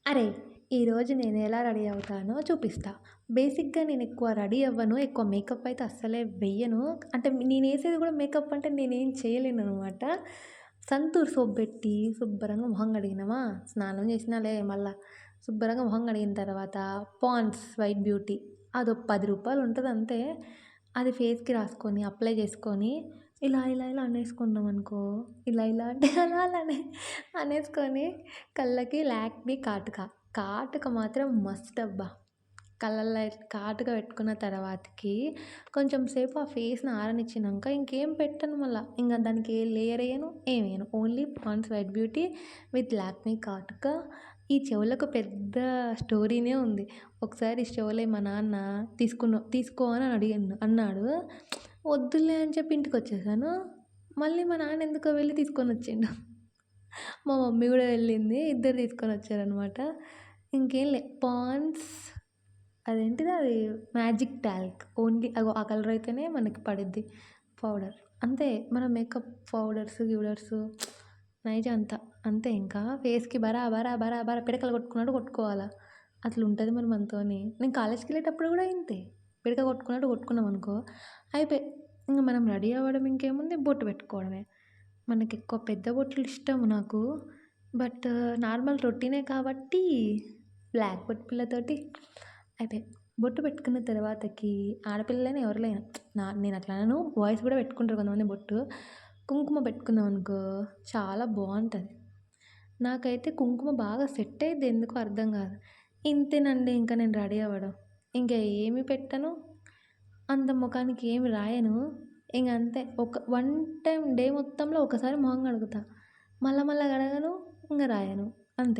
అరే! ఈరోజు నేను ఎలా రెడీ అవుతానో చూపిస్తా. బేసిక్‌గా నేను ఎక్కువ రెడీ అవ్వను. ఎక్కువ మేకప్ అయితే అస్సలే వెయ్యను. అంటే నేనేసేది గూడా మేకప్ అంటే నేనేం చేయలేననమాట. సంతూర్ సోప్ బెట్టి శుభ్రంగా మొహం కడిగినమా, స్నానం చేసినాలే మళ్ళా. శుభ్రంగా మొహం కడిగిన తర్వాత పాండ్స్ వైట్ బ్యూటీ అదో రూ. 10 ఉంటదంతే. అది ఫేస్‌కి రాసుకొని, అప్లై చేసుకొని ఇలా అనేసుకున్నామనుకో, ఇలా అంటే అలా అనేసుకొని కళ్ళకి లాక్మీ కాటుక. కాటుక మాత్రం మస్ట్ అబ్బా! కళ్ళల్లో కాటుక పెట్టుకున్న తర్వాతకి కొంచెం సేపు ఆ ఫేస్‌ని ఆరనిచ్చినంక ఇంకేం పెట్టను మళ్ళా. ఇంగ దానికి ఏ లేయర్ ఎయను, ఏమెయను. Only Pond's white beauty with Lakme కాటుక. ఈ చెవులకు పెద్ద స్టోరీనే ఉంది. ఒకసారి చెవులయి మా నాన్న తీసుకో అని అన్నాడు. వద్దులే అని చెప్పి ఇంటికొచ్చేసాను. మళ్ళీ మా నాన్న ఎందుకో వెళ్లి తీసుకొనొచ్చిండు. మా మమ్మీ గూడా వెళ్ళింది. ఇద్దరు తీసుకొనొచ్చారనమాట. ఇంకేం లే పాండ్స్ అదేంటిది అది మ్యాజిక్ టాల్క్. ఓన్లీ అగో ఆ కలర్ అయితేనే మనకి పడిద్ది పౌడర్. అంతే మన మేకప్ పౌడర్స్, గివుడర్స్ నైజం అంతా. అంతే ఇంకా ఫేస్‌కి బరా పిడకలు కొట్టుకున్నట్టు కొట్టుకోవాలా. అట్లుంటది మరి మనతోని. నేను కాలేజ్‌కెళ్ళేటప్పుడు గూడా ఇంతే. పిడక కొట్టుకున్నట్టు కొట్టుకున్నామనుకో అయిపోయి. ఇంగ మనం రెడీ అవ్వడం ఇంకేముంది బొట్టు పెట్టుకోవడమే. మనకెక్కువ పెద్ద బొట్లు ఇష్టం నాకు. బట్ నార్మల్ రొటీనే కాబట్టి బ్లాక్ బొట్టు పిల్లతోటి అయిపోయి. బొట్టు పెట్టుకున్న తర్వాతకి ఆడపిల్లలైనా ఎవరిలైనా నేను అట్లా అనను. బాయ్స్ కూడా పెట్టుకుంటారు కొంతమంది బొట్టు. కుంకుమ పెట్టుకున్నామనుకో చాలా బావుంటది. నాకైతే కుంకుమ బాగా సెట్ అయ్యిద్ది ఎందుకో అర్థం కాదు. ఇంతేనండి ఇంక నేను రెడీ అవ్వడం. ఇంక ఏమి పెట్టను. అంత మొఖానికి ఏమి రాయను. ఇంగ అంతే. వన్ టైమ్ డే మొత్తంలో ఒకసారి మొహం కడుగుతా. మళ్ళా కడగను. ఇంగ రాయను. అంతే.